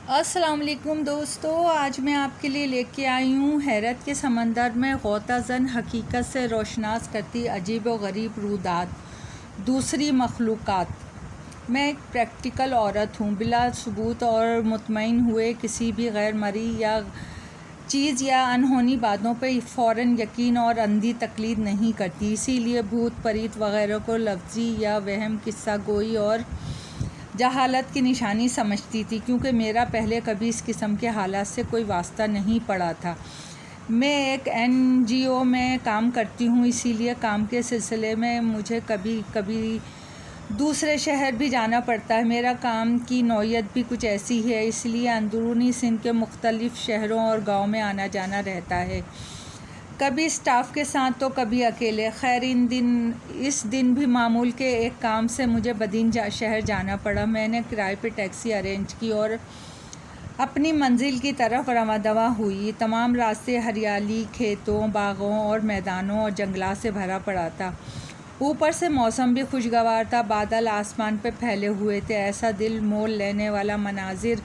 अस्सलाम वालेकुम दोस्तों, आज मैं आपके लिए लेके आई हूँ हैरत के समंदर में गौताज़न हकीकत से रोशनास करती अजीब व गरीब रूदात दूसरी मखलूक़ात। मैं एक प्रैक्टिकल औरत हूँ, बिला सबूत और मुतमईन हुए किसी भी गैर मरी या चीज़ या अनहोनी बातों पे फ़ौरन यकीन और अंधी तकलीद नहीं करती। इसीलिए भूत परीत वगैरह को लफ्ज़ी या वहम, किस्सा गोई और जहालत की निशानी समझती थी, क्योंकि मेरा पहले कभी इस किस्म के हालात से कोई वास्ता नहीं पड़ा था। मैं एक NGO में काम करती हूँ, इसीलिए काम के सिलसिले में मुझे कभी कभी दूसरे शहर भी जाना पड़ता है। मेरा काम की नौइयत भी कुछ ऐसी है, इसलिए अंदरूनी सिंध के मुख्तलिफ़ शहरों और गाँव में आना जाना रहता है, कभी स्टाफ के साथ तो कभी अकेले। खैर इस दिन भी मामूल के एक काम से मुझे बदीन शहर जाना पड़ा। मैंने किराए पे टैक्सी अरेंज की और अपनी मंजिल की तरफ रवां हुई। तमाम रास्ते हरियाली, खेतों, बागों और मैदानों और जंगलात से भरा पड़ा था। ऊपर से मौसम भी खुशगवार था, बादल आसमान पे फैले हुए थे। ऐसा दिल मोल लेने वाला मनाजिर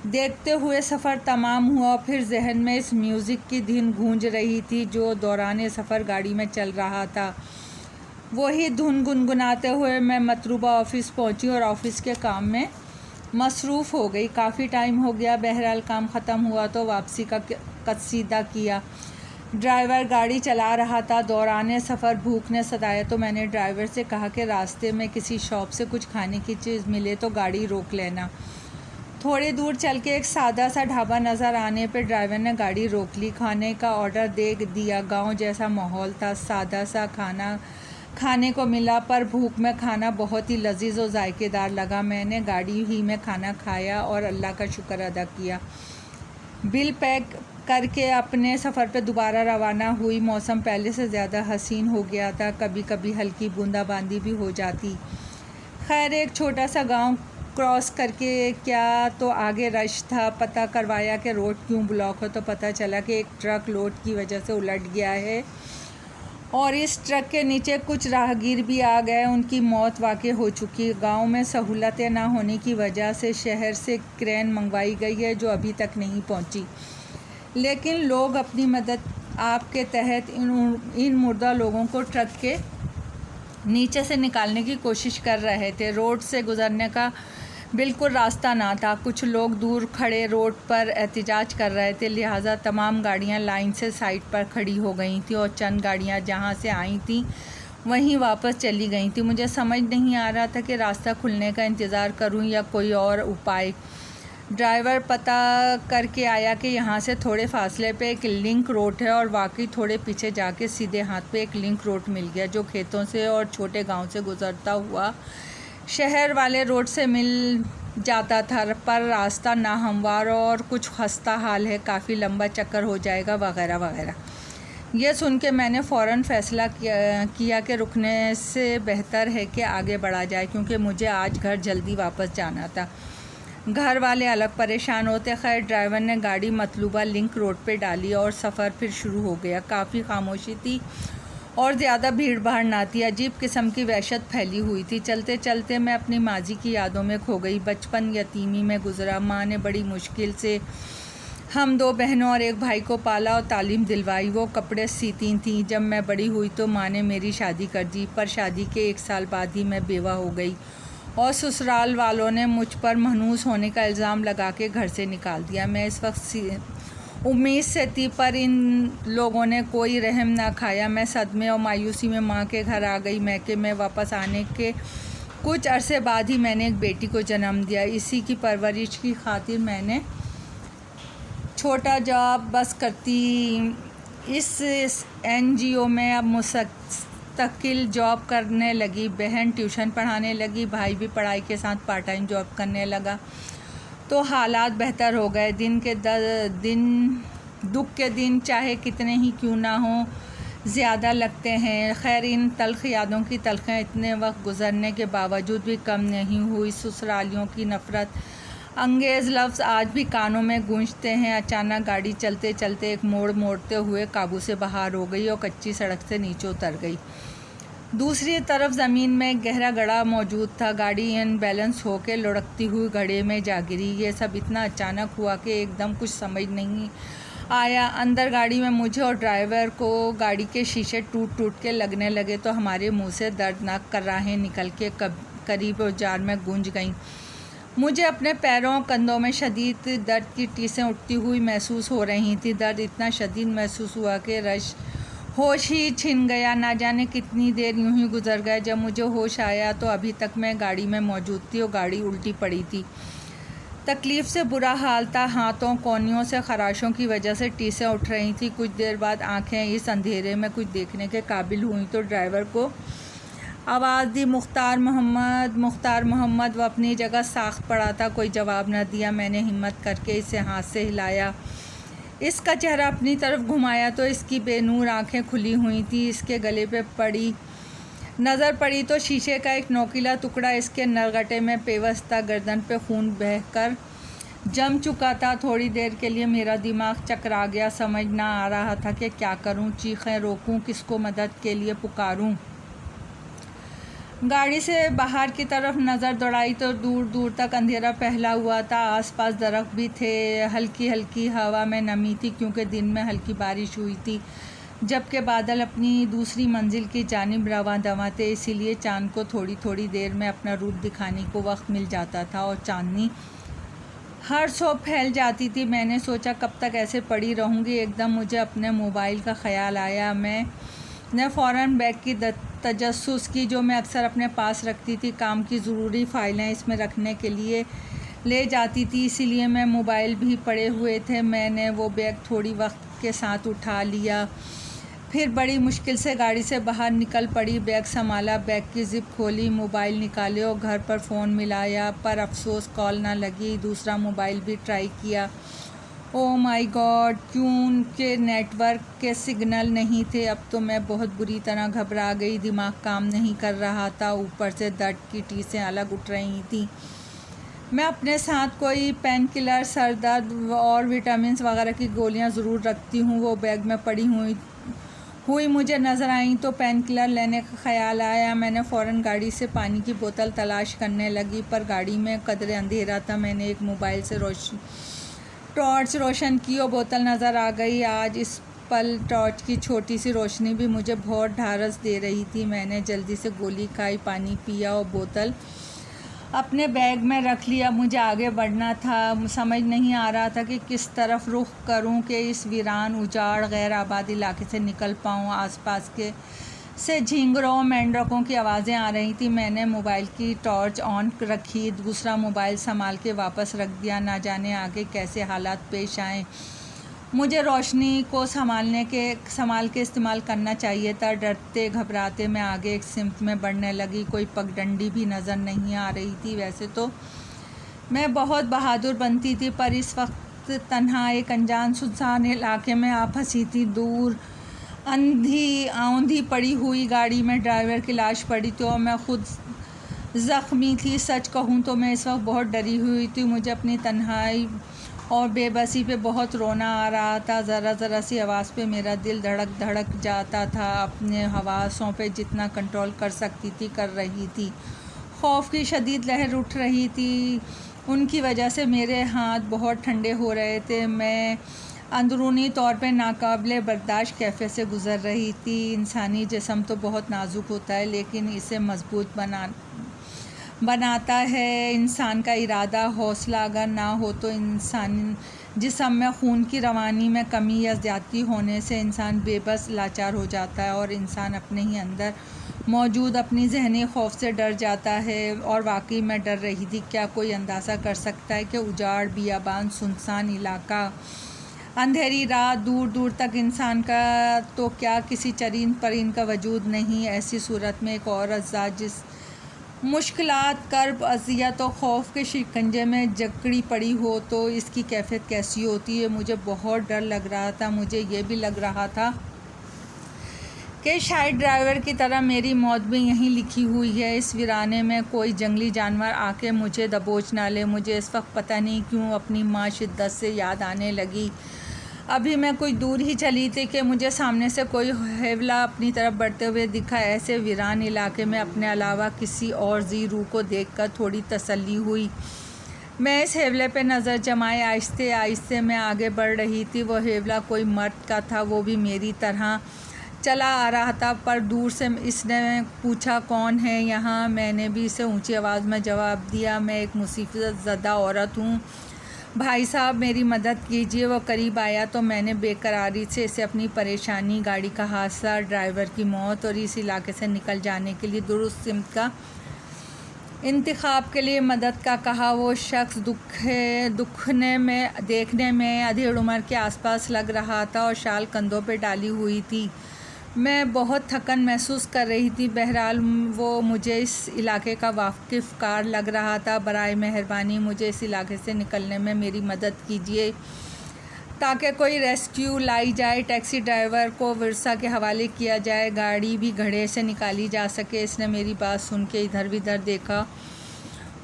देखते हुए सफ़र तमाम हुआ। फिर जहन में इस म्यूज़िक की धुन गूंज रही थी जो दौरान सफ़र गाड़ी में चल रहा था। वही धुन गुनगुनाते हुए मैं मतलूबा ऑफ़िस पहुंची और ऑफ़िस के काम में मसरूफ़ हो गई। काफ़ी टाइम हो गया। बहरहाल काम ख़त्म हुआ तो वापसी का कसीदा किया। ड्राइवर गाड़ी चला रहा था। दौरान सफ़र भूख ने सताया तो मैंने ड्राइवर से कहा कि रास्ते में किसी शॉप से कुछ खाने की चीज़ मिले तो गाड़ी रोक लेना। थोड़ी दूर चल के एक सादा सा ढाबा नज़र आने पर ड्राइवर ने गाड़ी रोक ली। खाने का ऑर्डर दे दिया। गांव जैसा माहौल था, सादा सा खाना खाने को मिला, पर भूख में खाना बहुत ही लजीज और जायकेदार लगा। मैंने गाड़ी ही में खाना खाया और अल्लाह का शुक्र अदा किया। बिल पैक करके अपने सफ़र पर दोबारा रवाना हुई। मौसम पहले से ज़्यादा हसीन हो गया था, कभी कभी हल्की बूंदाबांदी भी हो जाती। खैर एक छोटा सा गांव क्रॉस करके क्या तो आगे रश था। पता करवाया कि रोड क्यों ब्लॉक हो तो पता चला कि एक ट्रक लोड की वजह से उलट गया है और इस ट्रक के नीचे कुछ राहगीर भी आ गए। उनकी मौत वाक़ई हो चुकी। गांव में सहूलतें ना होने की वजह से शहर से क्रेन मंगवाई गई है जो अभी तक नहीं पहुंची, लेकिन लोग अपनी मदद आपके तहत इन मुर्दा लोगों को ट्रक के नीचे से निकालने की कोशिश कर रहे थे। रोड से गुज़रने का बिल्कुल रास्ता ना था। कुछ लोग दूर खड़े रोड पर एहतजाज कर रहे थे, लिहाजा तमाम गाड़ियां लाइन से साइड पर खड़ी हो गई थी और चंद गाड़ियां जहां से आई थीं वहीं वापस चली गई थी। मुझे समझ नहीं आ रहा था कि रास्ता खुलने का इंतज़ार करूं या कोई और उपाय। ड्राइवर पता करके आया कि यहाँ से थोड़े फासले पे एक लिंक रोड है और वाकई थोड़े पीछे जाके सीधे हाथ पे एक लिंक रोड मिल गया जो खेतों से और छोटे गांव से गुज़रता हुआ शहर वाले रोड से मिल जाता था, पर रास्ता नाहमवार और कुछ खस्ता हाल है, काफ़ी लंबा चक्कर हो जाएगा वगैरह वगैरह। यह सुन के मैंने फ़ौरन फ़ैसला किया कि रुकने से बेहतर है कि आगे बढ़ा जाए, क्योंकि मुझे आज घर जल्दी वापस जाना था। घर वाले अलग परेशान होते। खैर ड्राइवर ने गाड़ी मतलूबा लिंक रोड पे डाली और सफ़र फिर शुरू हो गया। काफ़ी खामोशी थी और ज़्यादा भीड़ भाड़ ना थी। अजीब किस्म की वहशत फैली हुई थी। चलते चलते मैं अपनी माजी की यादों में खो गई। बचपन यतीमी में गुजरा। माँ ने बड़ी मुश्किल से हम 2 बहनों और एक भाई को पाला और तालीम दिलवाई। वो कपड़े सीती थीं। जब मैं बड़ी हुई तो माँ ने मेरी शादी कर दी, पर शादी के 1 साल बाद ही मैं बेवा हो गई और ससुराल वालों ने मुझ पर महनूस होने का इल्ज़ाम लगा के घर से निकाल दिया। मैं इस वक्त उम्मीद से थी, पर इन लोगों ने कोई रहम ना खाया। मैं सदमे और मायूसी में माँ के घर आ गई। मैके में वापस आने के कुछ अरसे बाद ही मैंने एक बेटी को जन्म दिया। इसी की परवरिश की खातिर मैंने छोटा जॉब बस करती इस NGO में अब मुस्तकिल जॉब करने लगी। बहन ट्यूशन पढ़ाने लगी, भाई भी पढ़ाई के साथ पार्ट टाइम जॉब करने लगा, तो हालात बेहतर हो गए। दुख के दिन चाहे कितने ही क्यों ना हों ज़्यादा लगते हैं। खैर इन तल्ख़ यादों की तलख़ियाँ इतने वक्त गुज़रने के बावजूद भी कम नहीं हुई। ससुरालियों की नफ़रत अंगेज़ लफ्ज़ आज भी कानों में गूंजते हैं। अचानक गाड़ी चलते चलते एक मोड़ मोड़ते हुए काबू से बाहर हो गई और कच्ची सड़क से नीचे उतर गई। दूसरी तरफ ज़मीन में एक गहरा गड्ढा मौजूद था। गाड़ी अनबैलेंस होकर लुढ़कती हुई गड्ढे में जा गिरी। ये सब इतना अचानक हुआ कि एकदम कुछ समझ नहीं आया। अंदर गाड़ी में मुझे और ड्राइवर को गाड़ी के शीशे टूट टूट के लगने लगे तो हमारे मुंह से दर्दनाक कर्राहें निकल के करीब औजार में गूंज गईं। मुझे अपने पैरों कंधों में शदीद दर्द की टीसें उठती हुई महसूस हो रही थी। दर्द इतना शदीद महसूस हुआ कि होश ही छिन गया। ना जाने कितनी देर यूं ही गुजर गया। जब मुझे होश आया तो अभी तक मैं गाड़ी में मौजूद थी और गाड़ी उल्टी पड़ी थी। तकलीफ़ से बुरा हाल था। हाथों कोहनियों से खराशों की वजह से टीसें उठ रही थी। कुछ देर बाद आंखें इस अंधेरे में कुछ देखने के काबिल हुई तो ड्राइवर को आवाज़ दी, मुख्तार मोहम्मद। वो अपनी जगह साख्त पड़ा था। कोई जवाब न दिया। मैंने हिम्मत करके इसे हाथ से हिलाया। इसका चेहरा अपनी तरफ घुमाया तो इसकी बेनूर आंखें खुली हुई थी। इसके गले पे नज़र पड़ी तो शीशे का एक नोकीला टुकड़ा इसके नरगटे में पेवस्ता। गर्दन पे खून बहकर जम चुका था। थोड़ी देर के लिए मेरा दिमाग चकरा गया। समझ ना आ रहा था कि क्या करूं, चीखें रोकूं, किसको मदद के लिए पुकारूं। गाड़ी से बाहर की तरफ नज़र दौड़ाई तो दूर दूर तक अंधेरा फैला हुआ था। आसपास दरख्त भी थे। हल्की हल्की हवा में नमी थी क्योंकि दिन में हल्की बारिश हुई थी, जबकि बादल अपनी दूसरी मंजिल की जानिब रवां दवां थे। इसीलिए चाँद को थोड़ी थोड़ी देर में अपना रूप दिखाने को वक्त मिल जाता था और चांदनी हर सौ फैल जाती थी। मैंने सोचा कब तक ऐसे पड़ी रहूँगी। एकदम मुझे अपने मोबाइल का ख्याल आया। मैंने फ़ौरन बैग की तजस्सुस की जो मैं अक्सर अपने पास रखती थी। काम की ज़रूरी फ़ाइलें इसमें रखने के लिए ले जाती थी, इसीलिए मैं मोबाइल भी पड़े हुए थे। मैंने वो बैग थोड़ी वक्त के साथ उठा लिया, फिर बड़ी मुश्किल से गाड़ी से बाहर निकल पड़ी। बैग संभाला, बैग की ज़िप खोली, मोबाइल निकाले और घर पर फ़ोन मिलाया, पर अफसोस कॉल ना लगी। दूसरा मोबाइल भी ट्राई किया। ओह माय गॉड, क्यों के नेटवर्क के सिग्नल नहीं थे। अब तो मैं बहुत बुरी तरह घबरा गई। दिमाग काम नहीं कर रहा था, ऊपर से दर्द की टीसें अलग उठ रही थी। मैं अपने साथ कोई पेन किलर, सर दर्द और विटामिन वगैरह की गोलियां ज़रूर रखती हूँ। वो बैग में पड़ी हुई मुझे नज़र आई तो पेन किलर लेने का ख्याल आया। मैंने फ़ौरन गाड़ी से पानी की बोतल तलाश करने लगी, पर गाड़ी में कदरे अंधेरा था। मैंने एक मोबाइल से टॉर्च रोशन की और बोतल नज़र आ गई। आज इस पल टॉर्च की छोटी सी रोशनी भी मुझे बहुत ढारस दे रही थी। मैंने जल्दी से गोली खाई, पानी पिया और बोतल अपने बैग में रख लिया। मुझे आगे बढ़ना था। समझ नहीं आ रहा था कि किस तरफ रुख करूं कि इस वीरान, उजाड़, गैर आबाद इलाके से निकल पाऊं। आसपास के से झींगरों, मेंढकों की आवाज़ें आ रही थी। मैंने मोबाइल की टॉर्च ऑन रखी, दूसरा मोबाइल संभाल के वापस रख दिया। ना जाने आगे कैसे हालात पेश आए। मुझे रोशनी को संभाल के इस्तेमाल करना चाहिए था। डरते घबराते मैं आगे एक सिमत में बढ़ने लगी। कोई पगडंडी भी नज़र नहीं आ रही थी। वैसे तो मैं बहुत बहादुर बनती थी, पर इस वक्त तन्हा एक अनजान सुनसान इलाके में आ फंसी थी। दूर औंधी पड़ी हुई गाड़ी में ड्राइवर की लाश पड़ी थी और मैं खुद ज़ख्मी थी। सच कहूँ तो मैं इस वक्त बहुत डरी हुई थी। मुझे अपनी तन्हाई और बेबसी पे बहुत रोना आ रहा था। ज़रा सी आवाज़ पे मेरा दिल धड़क जाता था। अपने हवासों पे जितना कंट्रोल कर सकती थी कर रही थी। खौफ की शदीद लहर उठ रही थी। उनकी वजह से मेरे हाथ बहुत ठंडे हो रहे थे। मैं अंदरूनी तौर पे नाकाबिले बर्दाश्त कैफे से गुज़र रही थी। इंसानी जिस्म तो बहुत नाजुक होता है, लेकिन इसे मजबूत बनाता है इंसान का इरादा, हौसला। अगर ना हो तो इंसान जिस्म में खून की रवानी में कमी या ज़्यादती होने से इंसान बेबस, लाचार हो जाता है और इंसान अपने ही अंदर मौजूद अपनी ज़हनी खौफ से डर जाता है। और वाकई मैं डर रही थी। क्या कोई अंदाज़ा कर सकता है कि उजाड़, बियाबान, सुनसान इलाका, अंधेरी रात, दूर दूर तक इंसान का तो क्या किसी चरीन परीन का वजूद नहीं। ऐसी सूरत में एक औरत ज़ात जिस मुश्किलात, कर्ब, अज़ियत और खौफ के शिकंजे में जकड़ी पड़ी हो तो इसकी कैफियत कैसी होती है। मुझे बहुत डर लग रहा था। मुझे ये भी लग रहा था कि शायद ड्राइवर की तरह मेरी मौत भी यहीं लिखी हुई है। इस वीराने में कोई जंगली जानवर आके मुझे दबोच ना ले। मुझे इस वक्त पता नहीं क्यों अपनी माँ शिद्दत से याद आने लगी। अभी मैं कुछ दूर ही चली थी कि मुझे सामने से कोई हेवला अपनी तरफ बढ़ते हुए दिखा। ऐसे वीरान इलाके में अपने अलावा किसी और जी रूह को देखकर थोड़ी तसल्ली हुई। मैं इस हेवले पे नज़र जमाए आहिस्ते आहिस्ते मैं आगे बढ़ रही थी। वो हेवला कोई मर्द का था, वो भी मेरी तरह चला आ रहा था। पर दूर से इसने पूछा, कौन है यहाँ? मैंने भी इसे ऊंची आवाज़ में जवाब दिया, मैं एक मुसीबत ज़दा औरत हूँ, भाई साहब मेरी मदद कीजिए। वो करीब आया तो मैंने बेकरारी से इसे अपनी परेशानी, गाड़ी का हादसा, ड्राइवर की मौत और इस इलाके से निकल जाने के लिए दुरुस्त सिमत का इंतखाब के लिए मदद का कहा। वो शख्स देखने में अधेड़ उम्र के आसपास लग रहा था और शाल कंधों पे डाली हुई थी। मैं बहुत थकन महसूस कर रही थी। बहरहाल वो मुझे इस इलाके का वाकिफ़कार लग रहा था। बराए मेहरबानी मुझे इस इलाके से निकलने में मेरी मदद कीजिए ताकि कोई रेस्क्यू लाई जाए, टैक्सी ड्राइवर को विरसा के हवाले किया जाए, गाड़ी भी घड़े से निकाली जा सके। इसने मेरी बात सुन के इधर उधर देखा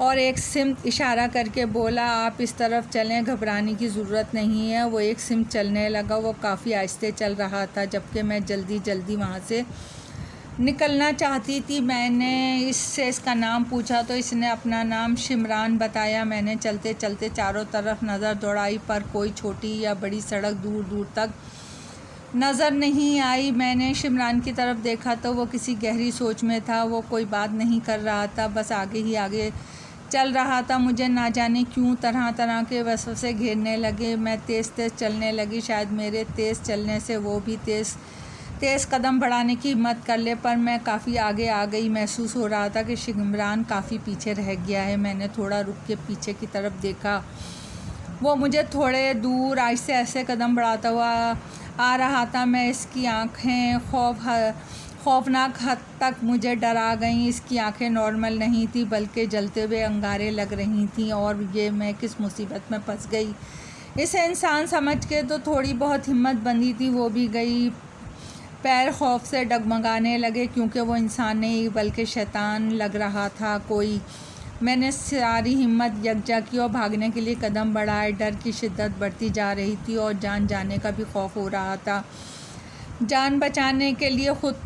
और एक सिमत इशारा करके बोला, आप इस तरफ चलें, घबराने की ज़रूरत नहीं है। वो एक सिमत चलने लगा। वो काफ़ी आहिस्ते चल रहा था, जबकि मैं जल्दी जल्दी वहाँ से निकलना चाहती थी। मैंने इससे इसका नाम पूछा तो इसने अपना नाम शिमरान बताया। मैंने चलते चलते चारों तरफ नज़र दौड़ाई, पर कोई छोटी या बड़ी सड़क दूर दूर तक नज़र नहीं आई। मैंने शिमरान की तरफ देखा तो वो किसी गहरी सोच में था। वो कोई बात नहीं कर रहा था, बस आगे ही आगे चल रहा था। मुझे ना जाने क्यों तरह तरह के वसवसे घेरने लगे। मैं तेज़ तेज़ चलने लगी। शायद मेरे तेज़ चलने से वो भी तेज़ कदम बढ़ाने की हिम्मत कर ले, पर मैं काफ़ी आगे आ गई। महसूस हो रहा था कि शिमरान काफ़ी पीछे रह गया है। मैंने थोड़ा रुक के पीछे की तरफ देखा। वो मुझे थोड़े दूर आहिस्ते ऐसे कदम बढ़ाता हुआ आ रहा था। मैं इसकी आँखें खौफनाक हद तक मुझे डरा गईं। इसकी आंखें नॉर्मल नहीं थी, बल्कि जलते हुए अंगारे लग रही थीं। और ये मैं किस मुसीबत में फंस गई, इसे इंसान समझ के तो थोड़ी बहुत हिम्मत बंधी थी, वो भी गई। पैर खौफ से डगमगाने लगे, क्योंकि वो इंसान नहीं बल्कि शैतान लग रहा था कोई। मैंने सारी हिम्मत यकजा की और भागने के लिए कदम बढ़ाए। डर की शिद्दत बढ़ती जा रही थी और जान जाने का भी खौफ हो रहा था। जान बचाने के लिए खुद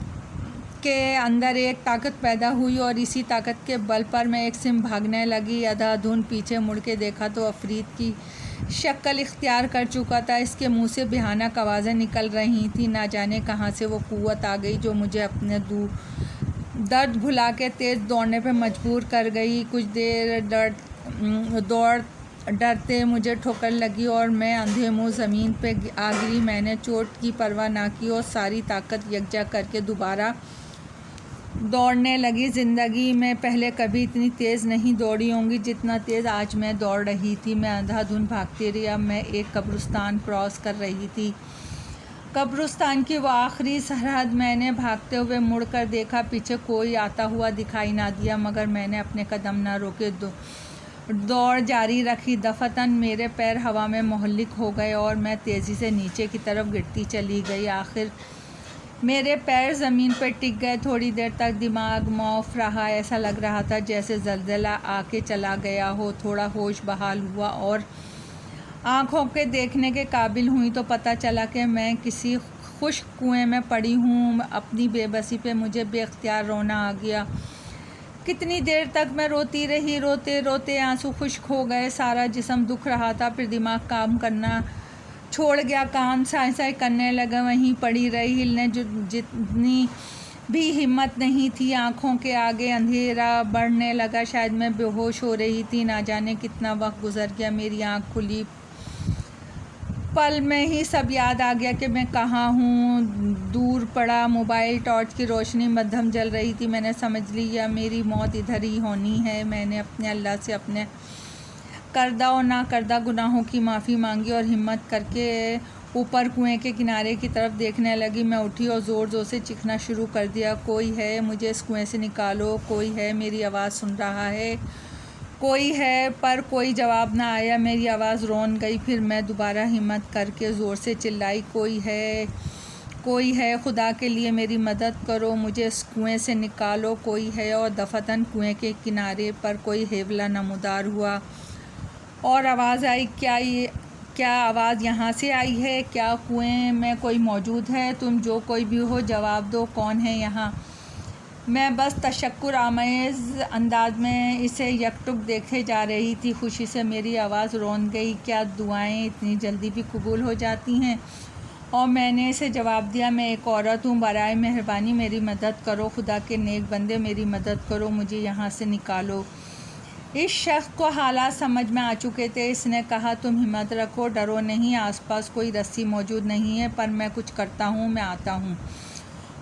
के अंदर एक ताकत पैदा हुई और इसी ताकत के बल पर मैं एक सिम भागने लगी। अंधाधुंध पीछे मुड़ के देखा तो अफरीद की शक्ल इख्तियार कर चुका था। इसके मुंह से भयानक आवाज़ें निकल रही थीं। ना जाने कहाँ से वो कुव्वत आ गई जो मुझे अपने दर्द भुला के तेज़ दौड़ने पर मजबूर कर गई। कुछ देर डरते मुझे ठोकर लगी और मैं अंधे मुँह ज़मीन पे आ गिरी। मैंने चोट की परवाह ना की और सारी ताकत यकजा करके दोबारा दौड़ने लगी। ज़िंदगी में पहले कभी इतनी तेज़ नहीं दौड़ी होंगी जितना तेज़ आज मैं दौड़ रही थी। मैं अंधाधुंध भागती रही। अब मैं एक कब्रिस्तान क्रॉस कर रही थी। कब्रिस्तान की वो आखिरी सरहद। मैंने भागते हुए मुड़कर देखा, पीछे कोई आता हुआ दिखाई ना दिया, मगर मैंने अपने कदम ना रोके, दौड़ जारी रखी। दफतन मेरे पैर हवा में मुहल्लिक हो गए और मैं तेज़ी से नीचे की तरफ गिरती चली गई। आखिर मेरे पैर ज़मीन पर टिक गए। थोड़ी देर तक दिमाग मौफ रहा। ऐसा लग रहा था जैसे ज़लज़ला आके चला गया हो। थोड़ा होश बहाल हुआ और आँखों के देखने के काबिल हुई तो पता चला कि मैं किसी खुश्क कुएं में पड़ी हूँ। अपनी बेबसी पे मुझे बेख्तियार रोना आ गया। कितनी देर तक मैं रोती रही। रोते रोते आंसू खुश्क हो गए। सारा जिस्म दुख रहा था। फिर दिमाग काम करना छोड़ गया। कान साए साए करने लगा। वहीं पड़ी रही, हिलने जितनी भी हिम्मत नहीं थी। आँखों के आगे अंधेरा बढ़ने लगा। शायद मैं बेहोश हो रही थी। ना जाने कितना वक्त गुजर गया। मेरी आँख खुली, पल में ही सब याद आ गया कि मैं कहाँ हूँ। दूर पड़ा मोबाइल टॉर्च की रोशनी मध्यम जल रही थी। मैंने समझ लिया मेरी मौत इधर ही होनी है। मैंने अपने अल्लाह से अपने करदा और ना करदा गुनाहों की माफ़ी मांगी और हिम्मत करके ऊपर कुएं के किनारे की तरफ देखने लगी। मैं उठी और ज़ोर ज़ोर से चीखना शुरू कर दिया, कोई है, मुझे इस कुएं से निकालो, कोई है, मेरी आवाज़ सुन रहा है, कोई है। पर कोई जवाब ना आया। मेरी आवाज़ रौन गई। फिर मैं दोबारा हिम्मत करके ज़ोर से चिल्लाई, कोई है, कोई है, खुदा के लिए मेरी मदद करो, मुझे इस कुएं से निकालो, कोई है। और दफतन कुएं के किनारे पर कोई हेवला नमूदार हुआ और आवाज़ आई, क्या ये क्या आवाज़ यहाँ से आई है? क्या कुएं में कोई मौजूद है? तुम जो कोई भी हो जवाब दो, कौन है यहाँ? मैं बस तशक्कुर आमेज़ अंदाज में इसे यकटुक देखे जा रही थी। खुशी से मेरी आवाज़ रौंद गई। क्या दुआएं इतनी जल्दी भी कबूल हो जाती हैं? और मैंने इसे जवाब दिया, मैं एक औरत हूँ, बराए मेहरबानी मेरी मदद करो, खुदा के नेक बंदे मेरी मदद करो, मुझे यहाँ से निकालो। इस शख्स को हालात समझ में आ चुके थे। इसने कहा, तुम हिम्मत रखो, डरो नहीं, आसपास कोई रस्सी मौजूद नहीं है, पर मैं कुछ करता हूँ, मैं आता हूँ।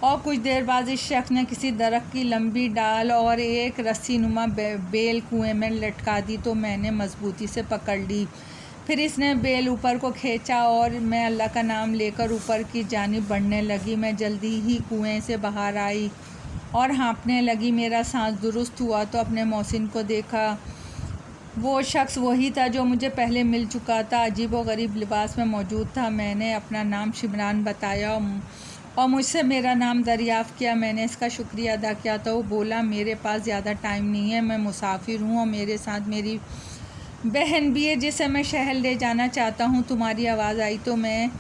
और कुछ देर बाद इस शख्स ने किसी दरख्त की लंबी डाल और एक रस्सी नुमा बेल कुएं में लटका दी तो मैंने मजबूती से पकड़ ली। फिर इसने बेल ऊपर को खींचा और मैं अल्लाह का नाम लेकर ऊपर की जानिब बढ़ने लगी। मैं जल्दी ही कुएं से बाहर आई और हाँफने लगी। मेरा सांस दुरुस्त हुआ तो अपने मोहसिन को देखा। वो शख्स वही था जो मुझे पहले मिल चुका था, अजीब व गरीब लिबास में मौजूद था। मैंने अपना नाम शिमरान बताया और मुझसे मेरा नाम दरियाफ़्त किया। मैंने इसका शुक्रिया अदा किया तो वो बोला, मेरे पास ज़्यादा टाइम नहीं है, मैं मुसाफिर हूँ और मेरे साथ मेरी बहन भी है जिसे मैं शहर ले जाना चाहता हूँ। तुम्हारी आवाज़ आई तो मैं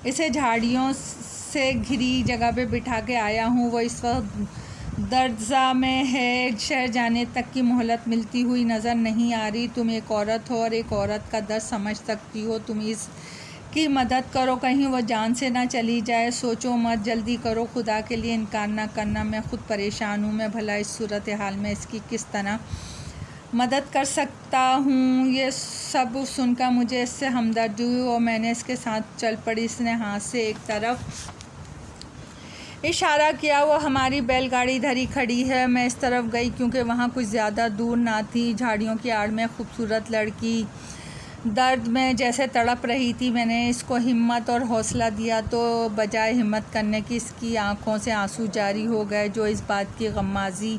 इसे झाड़ियों से घिरी जगह पे बिठा के आया हूँ। वो इस वक्त दर्जा में है, शहर जाने तक की मोहलत मिलती हुई नज़र नहीं आ रही। तुम एक औरत हो और एक औरत का दर्द समझ सकती हो। तुम इस की मदद करो, कहीं वो जान से ना चली जाए। सोचो मत, जल्दी करो, खुदा के लिए इनकार ना करना। मैं ख़ुद परेशान हूँ, मैं भला इस सूरत हाल में इसकी किस तरह मदद कर सकता हूँ। ये सब सुनकर मुझे इससे हमदर्दी हुई और मैंने इसके साथ चल पड़ी। इसने हाथ से एक तरफ इशारा किया, वो हमारी बैलगाड़ी इधर ही खड़ी है। मैं इस तरफ गई क्योंकि वहाँ कुछ ज़्यादा दूर ना थी। झाड़ियों की आड़ में खूबसूरत लड़की दर्द में जैसे तड़प रही थी। मैंने इसको हिम्मत और हौसला दिया तो बजाय हिम्मत करने की इसकी आंखों से आंसू जारी हो गए, जो इस बात की गम्माज़ी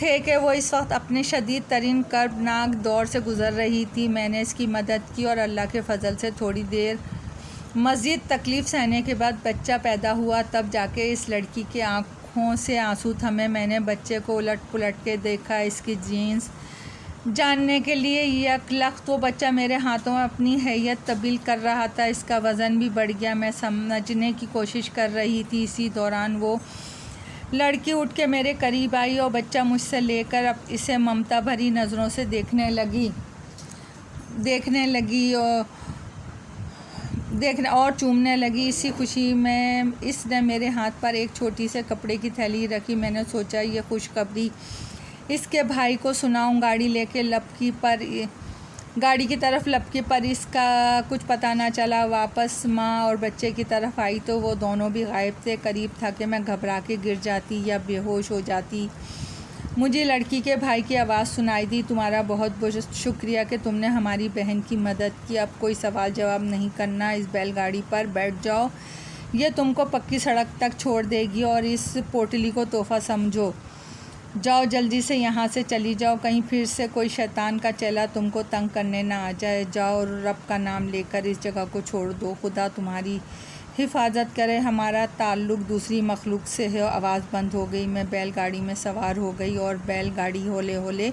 थे कि वो इस वक्त अपने शदीद तरीन कर्बनाक दौर से गुज़र रही थी। मैंने इसकी मदद की और अल्लाह के फ़ज़ल से थोड़ी देर मज़ीद तकलीफ़ सहने के बाद बच्चा पैदा हुआ। तब जाके इस लड़की की आँखों से आंसू थमे। मैंने बच्चे को उलट पुलट के देखा, इसकी जीन्स जानने के लिए। यकलख्त वो बच्चा मेरे हाथों में अपनी हैयत तब्दील कर रहा था। इसका वज़न भी बढ़ गया। मैं समझने की कोशिश कर रही थी। इसी दौरान वो लड़की उठ के मेरे करीब आई और बच्चा मुझसे लेकर अब इसे ममता भरी नज़रों से देखने और चूमने लगी। इसी खुशी में इसने मेरे हाथ पर एक छोटी से कपड़े की थैली रखी। मैंने सोचा ये खुशखबरी इसके भाई को सुनाऊं। गाड़ी की तरफ लपकी पर इसका कुछ पता ना चला। वापस माँ और बच्चे की तरफ आई तो वो दोनों भी गायब थे। करीब था कि मैं घबरा के गिर जाती या बेहोश हो जाती। मुझे लड़की के भाई की आवाज़ सुनाई दी, तुम्हारा बहुत बहुत शुक्रिया कि तुमने हमारी बहन की मदद की। अब कोई सवाल जवाब नहीं करना, इस बैलगाड़ी पर बैठ जाओ, ये तुमको पक्की सड़क तक छोड़ देगी और इस पोटली को तोहफ़ा समझो। जाओ, जल्दी से यहाँ से चली जाओ, कहीं फिर से कोई शैतान का चेला तुमको तंग करने ना आ जाए। जाओ, रब का नाम लेकर इस जगह को छोड़ दो, खुदा तुम्हारी हिफाजत करे। हमारा ताल्लुक़ दूसरी मखलूक से है। आवाज़ बंद हो गई। मैं बैलगाड़ी में सवार हो गई और बैलगाड़ी हौले हौले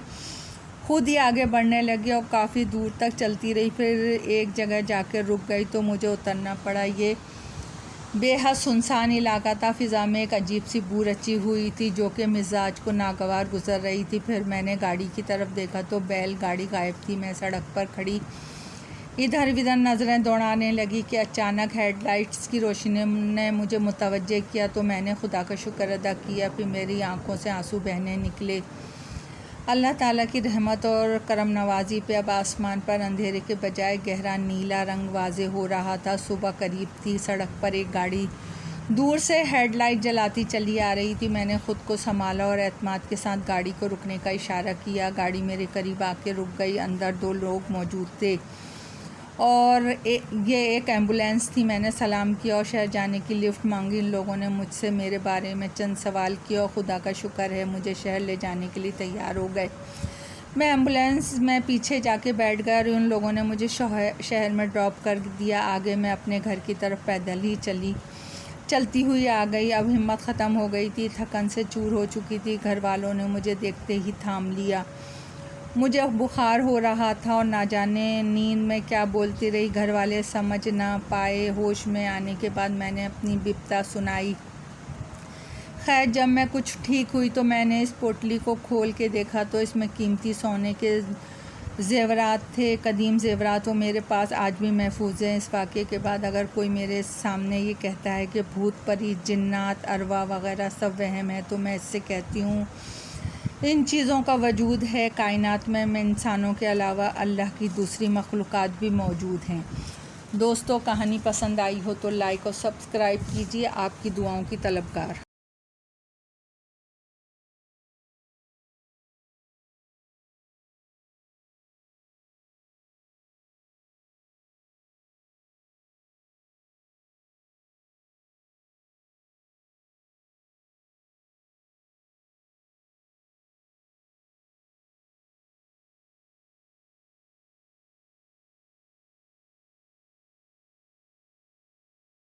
खुद ही आगे बढ़ने लगी और काफ़ी दूर तक चलती रही। फिर एक जगह जाकर रुक गई तो मुझे उतरना पड़ा। ये बेहद सुनसान इलाका था। फ़िज़ा में एक अजीब सी बू रची हुई थी जो कि मिजाज को नागवार गुजर रही थी। फिर मैंने गाड़ी की तरफ देखा तो बैलगाड़ी गायब थी। मैं सड़क पर खड़ी इधर उधर नज़रें दौड़ाने लगी कि अचानक हेडलाइट्स की रोशनी ने मुझे मुतवज्जे किया तो मैंने खुदा का शुक्र अदा किया। फिर मेरी आंखों से आंसू बहने निकले। अल्लाह ताला की रहमत और करम नवाजी पे अब आसमान पर अंधेरे के बजाय गहरा नीला रंग वाज़े हो रहा था। सुबह करीब थी। सड़क पर एक गाड़ी दूर से हेडलाइट जलाती चली आ रही थी। मैंने ख़ुद को संभाला और एतमाद के साथ गाड़ी को रुकने का इशारा किया। गाड़ी मेरे करीब आके रुक गई। अंदर 2 लोग मौजूद थे और ये एक एम्बुलेंस थी। मैंने सलाम किया और शहर जाने की लिफ्ट मांगी। इन लोगों ने मुझसे मेरे बारे में चंद सवाल किए और खुदा का शुक्र है मुझे शहर ले जाने के लिए तैयार हो गए। मैं एम्बुलेंस में पीछे जाके बैठ गया और उन लोगों ने मुझे शहर में ड्रॉप कर दिया। आगे मैं अपने घर की तरफ पैदल ही चलती हुई आ गई। अब हिम्मत ख़त्म हो गई थी, थकन से चूर हो चुकी थी। घर वालों ने मुझे देखते ही थाम लिया मुझे बुखार हो रहा था और ना जाने नींद में क्या बोलती रही। घर वाले समझ ना पाए। होश में आने के बाद मैंने अपनी बिपता सुनाई। खैर, जब मैं कुछ ठीक हुई तो मैंने इस पोटली को खोल के देखा तो इसमें कीमती सोने के ज़ेवरात थे। कदीम ज़ेवरात वो मेरे पास आज भी महफूज हैं। इस वाक़े के बाद अगर कोई मेरे सामने ये कहता है कि भूत परी, जिन्नात, अरवा वग़ैरह सब वहम है, तो मैं इससे कहती हूँ इन चीज़ों का वजूद है। कायनात में इंसानों के अलावा अल्लाह की दूसरी मखलूक़ात भी मौजूद हैं। दोस्तों, कहानी पसंद आई हो तो लाइक और सब्सक्राइब कीजिए। आपकी दुआओं की तलबगार।